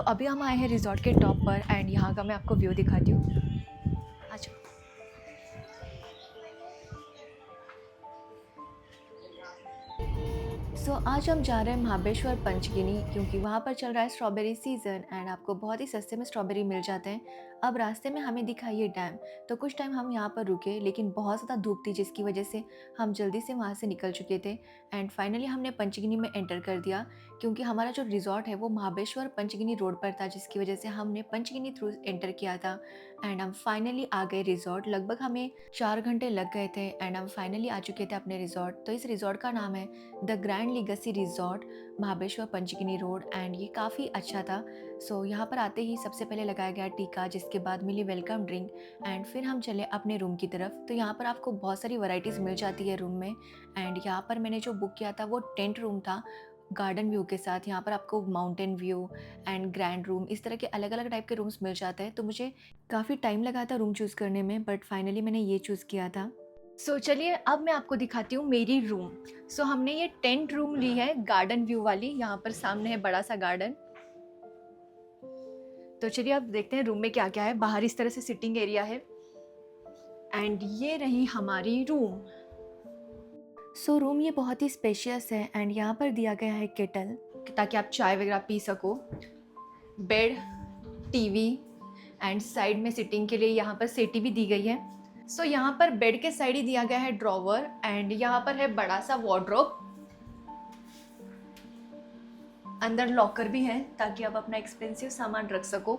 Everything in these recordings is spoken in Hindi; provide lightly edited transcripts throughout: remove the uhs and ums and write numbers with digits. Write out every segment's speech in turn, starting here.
तो अभी हम आए हैं रिजॉर्ट के टॉप पर एंड यहाँ का मैं आपको व्यू दिखाती हूँ। आ जाओ। आज हम जा रहे हैं महाबलेश्वर पंचगिनी क्योंकि वहाँ पर चल रहा है स्ट्रॉबेरी सीज़न एंड आपको बहुत ही सस्ते में स्ट्रॉबेरी मिल जाते हैं। अब रास्ते में हमें दिखा ये डैम, तो कुछ टाइम हम यहाँ पर रुके लेकिन बहुत ज़्यादा धूप थी जिसकी वजह से हम जल्दी से वहाँ से निकल चुके थे एंड फाइनली हमने पंचगिनी में एंटर कर दिया क्योंकि हमारा जो रिजॉर्ट है वो महाबलेश्वर पंचगिनी रोड पर था जिसकी वजह से हमने पंचगिनी थ्रू एंटर किया था एंड हम फाइनली आ गए रिजॉर्ट। लगभग हमें 4 घंटे लग गए थे एंड हम फाइनली आ चुके थे अपने रिजॉर्ट। तो इस रिजॉर्ट का नाम है the grand legacy resort, Mahabaleshwar Panchgani road and ये काफ़ी अच्छा था। यहाँ पर आते ही सबसे पहले लगाया गया टीका, जिसके बाद मिली वेलकम ड्रिंक एंड फिर हम चले अपने रूम की तरफ। तो यहाँ पर आपको बहुत सारी वैरायटीज़ मिल जाती है रूम में एंड यहाँ पर मैंने जो बुक किया था वो टेंट रूम था गार्डन व्यू के साथ। यहाँ पर आपको mountain view and grand room, इस तरह के अलग अलग टाइप के रूम्स मिल जाते हैं। तो मुझे काफ़ी टाइम लगा था रूम चूज़ करने में बट फाइनली मैंने ये चूज़ किया था। चलिए अब मैं आपको दिखाती हूँ मेरी रूम। हमने ये टेंट रूम ली है गार्डन व्यू वाली, यहाँ पर सामने है बड़ा सा गार्डन। तो चलिए अब देखते हैं रूम में क्या क्या है। बाहर इस तरह से सिटिंग एरिया है एंड ये रही हमारी रूम। रूम ये बहुत ही स्पेशियस है एंड यहाँ पर दिया गया है केटल ताकि आप चाय वगैरह पी सको। बेड, टीवी एंड साइड में सिटिंग के लिए यहाँ पर सेटी भी दी गई है। यहाँ पर बेड के साइड ही दिया गया है ड्रॉवर एंड यहाँ पर है बड़ा सा वार्डरोब। अंदर लॉकर भी है ताकि आप अपना एक्सपेंसिव सामान रख सको।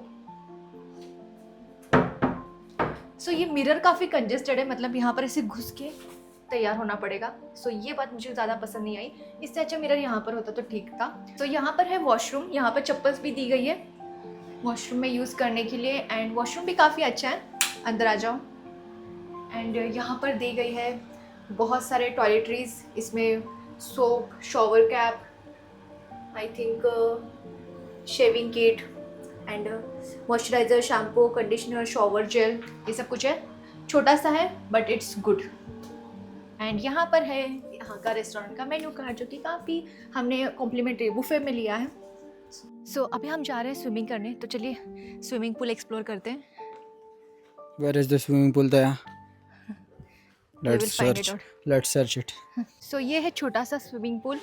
ये मिरर काफ़ी कंजेस्टेड है, मतलब यहाँ पर ऐसे घुस के तैयार होना पड़ेगा। ये बात मुझे ज़्यादा पसंद नहीं आई, इससे अच्छा मिरर यहाँ पर होता तो ठीक था। यहाँ पर है वॉशरूम, यहाँ पर चप्पल्स भी दी गई है वॉशरूम में यूज़ करने के लिए एंड वॉशरूम भी काफ़ी अच्छा है। अंदर आ जाओ एंड यहाँ पर दी गई है बहुत सारे टॉयलेटरीज, इसमें soap, shower cap, I think shaving kit and moisturiser, shampoo, conditioner, shower gel, ये सब कुछ है। छोटा सा है बट इट्स गुड। एंड यहाँ पर है यहाँ का रेस्टोरेंट का मेन्यू कार्ड जो कि काफ़ी हमने कॉम्प्लीमेंट्री बुफे में लिया है। अभी हम जा रहे हैं स्विमिंग करने, तो चलिए स्विमिंग पूल एक्सप्लोर करते हैं। Where is the swimming pool there? We will find it out. Let's search it. ये है छोटा सा swimming pool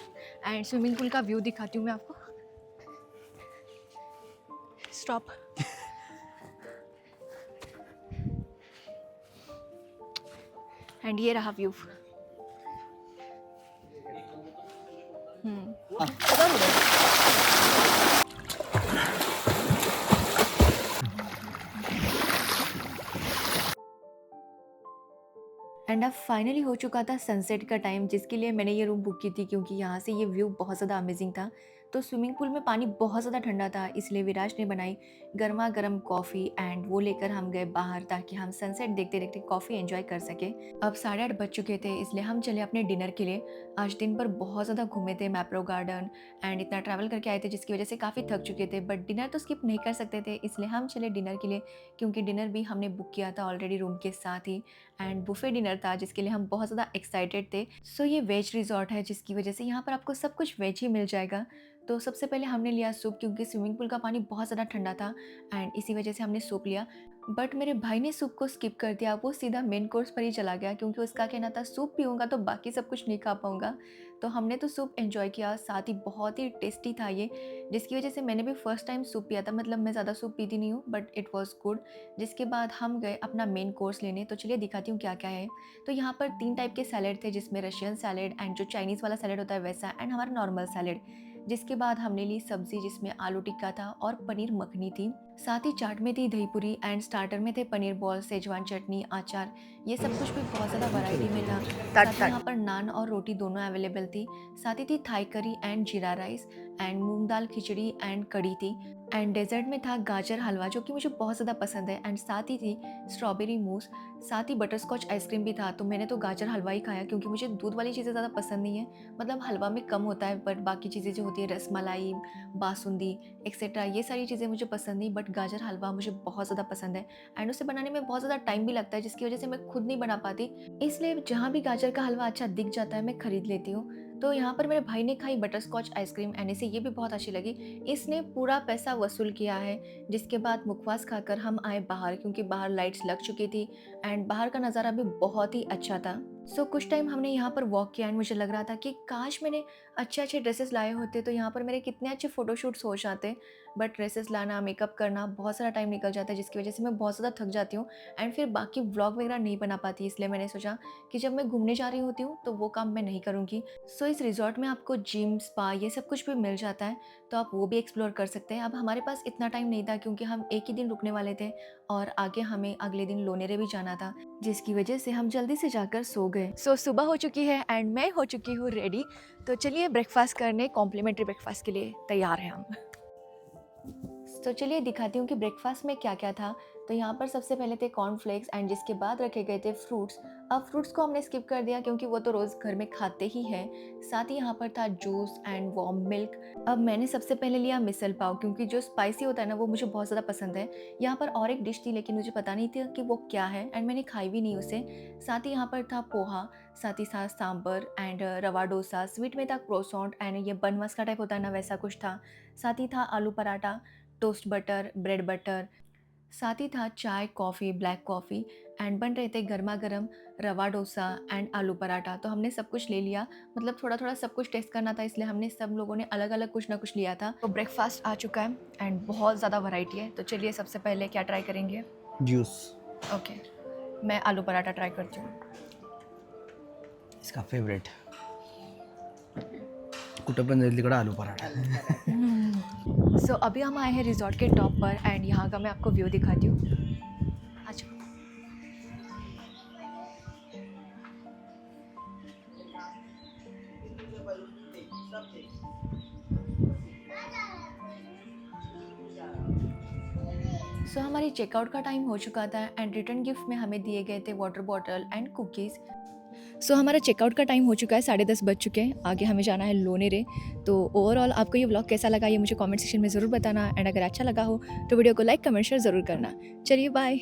and swimming pool का व्यू दिखाती हूँ मैं आपको। स्टॉप। एंड ये रहा व्यू। एंड अब फाइनली हो चुका था सनसेट का टाइम, जिसके लिए मैंने ये रूम बुक की थी क्योंकि यहाँ से ये व्यू बहुत ज़्यादा अमेजिंग था। तो स्विमिंग पूल में पानी बहुत ज़्यादा ठंडा था, इसलिए विराज ने बनाई गर्मा गर्म कॉफ़ी एंड वो लेकर हम गए बाहर ताकि हम सनसेट देखते देखते कॉफ़ी एंजॉय कर सके। अब 8:30 बज चुके थे, इसलिए हम चले अपने डिनर के लिए। आज दिन भर बहुत ज़्यादा घूमे थे मैप्रो गार्डन एंड इतना ट्रैवल करके आए थे जिसकी वजह से काफ़ी थक चुके थे, बट डिनर तो स्किप नहीं कर सकते थे, इसलिए हम चले डिनर के लिए क्योंकि डिनर भी हमने बुक किया था ऑलरेडी रूम के साथ ही एंड बुफे डिनर था जिसके लिए हम बहुत ज़्यादा एक्साइटेड थे। ये वेज रिजॉर्ट है जिसकी वजह से यहाँ पर आपको सब कुछ वेज ही मिल जाएगा। तो सबसे पहले हमने लिया सूप क्योंकि स्विमिंग पूल का पानी बहुत ज़्यादा ठंडा था एंड इसी वजह से हमने सूप लिया। बट मेरे भाई ने सूप को स्किप कर दिया, वो सीधा मेन कोर्स पर ही चला गया क्योंकि उसका कहना था सूप पीऊँगा तो बाकी सब कुछ नहीं खा पाऊँगा। तो हमने तो सूप एंजॉय किया, साथ ही बहुत ही टेस्टी था ये, जिसकी वजह से मैंने भी फर्स्ट टाइम सूप पिया था। मतलब मैं ज़्यादा सूप पीती नहीं हूँ बट इट वॉज गुड। जिसके बाद हम गए अपना मेन कोर्स लेने, तो चलिए दिखाती हूँ क्या क्या है। तो यहाँ पर 3 टाइप के सैलेड थे जिसमें रशियन सैलेड एंड जो चाइनीज़ वाला सैलेड होता है वैसा एंड हमारा नॉर्मल सैलेड। जिसके बाद हमने ली सब्जी जिसमें आलू टिक्का था और पनीर मखनी थी। साथ ही चाट में थी दही पूरी एंड स्टार्टर में थे पनीर बॉल, सेजवान चटनी, अचार, ये सब कुछ भी बहुत ज़्यादा वैरायटी में था। साथ ही यहाँ पर नान और रोटी दोनों अवेलेबल थी। साथ ही थी थाई करी एंड जीरा rice and moong dal khichdi and कड़ी थी एंड डेजर्ट में था गाजर हलवा जो कि मुझे बहुत ज़्यादा पसंद है एंड साथ ही थी स्ट्रॉबेरी मूस। साथ ही बटर स्कॉच आइसक्रीम भी था, तो मैंने तो गाजर हलवा ही खाया क्योंकि मुझे दूध वाली चीज़ें ज़्यादा पसंद नहीं है। मतलब हलवा में कम होता है बट बाकी चीज़ें जो होती है रसमलाई, बासुंदी एक्सेट्रा, ये सारी चीज़ें मुझे पसंद नहीं, बट गाजर हलवा मुझे बहुत ज़्यादा पसंद है एंड उसे बनाने में बहुत ज़्यादा टाइम भी लगता है जिसकी वजह से मैं खुद नहीं बना पाती। इसलिए जहाँ भी गाजर का हलवा अच्छा दिख जाता है मैं ख़रीद लेती हूँ। तो यहाँ पर मेरे भाई ने खाई बटरस्कॉच आइसक्रीम एंड इसे ये भी बहुत अच्छी लगी। इसने पूरा पैसा वसूल किया है, जिसके बाद मुखवास खाकर हम आए बाहर, क्योंकि बाहर लाइट्स लग चुकी थी एंड बाहर का नज़ारा भी बहुत ही अच्छा था। सो कुछ टाइम हमने यहाँ पर वॉक किया एंड मुझे लग रहा था कि काश मैंने अच्छे अच्छे ड्रेसेस लाए होते तो यहाँ पर मेरे कितने अच्छे फ़ोटोशूट्स हो जाते। बट ड्रेसेस लाना, मेकअप करना बहुत सारा टाइम निकल जाता है, जिसकी वजह से मैं बहुत ज़्यादा थक जाती हूँ एंड फिर बाकी व्लॉग वगैरह नहीं बना पाती। इसलिए मैंने सोचा कि जब मैं घूमने जा रही होती हूँ तो वो काम मैं नहीं करूँगी। सो इस रिज़ॉर्ट में आपको जिम, स्पा ये सब कुछ भी मिल जाता है, तो आप वो भी एक्सप्लोर कर सकते हैं। अब हमारे पास इतना टाइम नहीं था क्योंकि हम एक ही दिन रुकने वाले थे और आगे हमें अगले दिन लोनेरे भी जाना था, जिसकी वजह से हम जल्दी से जाकर सो गए। सो सुबह हो चुकी है एंड मैं हो चुकी हूँ रेडी। तो चलिए ब्रेकफास्ट करने, कॉम्प्लीमेंट्री ब्रेकफास्ट के लिए तैयार हैं हम। तो चलिए दिखाती हूँ कि ब्रेकफास्ट में क्या क्या था। तो यहाँ पर सबसे पहले थे कॉर्नफ्लेक्स एंड जिसके बाद रखे गए थे फ्रूट्स। अब फ्रूट्स को हमने स्किप कर दिया क्योंकि वो तो रोज़ घर में खाते ही हैं। साथ ही यहाँ पर था जूस एंड वार्म मिल्क। अब मैंने सबसे पहले लिया मिसल पाव, क्योंकि जो स्पाइसी होता है ना वो मुझे बहुत ज़्यादा पसंद है। यहाँ पर और एक डिश थी लेकिन मुझे पता नहीं था कि वो क्या है एंड मैंने खाई भी नहीं उसे। साथ ही यहाँ पर था पोहा, साथ ही साथ सांबर एंड रवा डोसा। स्वीट में था क्रोसॉन्ट एंड ये बन मस्का टाइप होता है ना, वैसा कुछ था। साथ ही था आलू paratha, toast butter, bread butter. साथ ही था चाय, कॉफ़ी, ब्लैक कॉफ़ी एंड बन रहे थे गर्मा गर्म रवा डोसा एंड आलू पराठा। तो हमने सब कुछ ले लिया, मतलब थोड़ा थोड़ा सब कुछ टेस्ट करना था, इसलिए हमने सब लोगों ने अलग अलग कुछ ना कुछ लिया था। तो ब्रेकफास्ट आ चुका है एंड बहुत ज़्यादा वैरायटी है। तो चलिए सबसे पहले क्या ट्राई करेंगे? जूस। ओके, मैं आलू पराठा ट्राई करती हूँ। इसका फेवरेट कुठं पण जाईल तिकडं आलू पराठा. सो अभी हम आए हैं रिजॉर्ट के टॉप पर एंड यहाँ का मैं आपको व्यू दिखाती हूँ। अच्छा, सो हमारी चेकआउट का टाइम हो चुका था एंड रिटर्न गिफ्ट में हमें दिए गए थे वाटर बॉटल एंड कुकीज़। सो हमारा चेकआउट का टाइम हो चुका है, 10:30 बज चुके हैं। आगे हमें जाना है लोनेरे। तो ओवरऑल आपको ये व्लॉग कैसा लगा ये मुझे कमेंट सेक्शन में ज़रूर बताना एंड अगर अच्छा लगा हो तो वीडियो को लाइक, कमेंट, शेयर ज़रूर करना। चलिए बाय।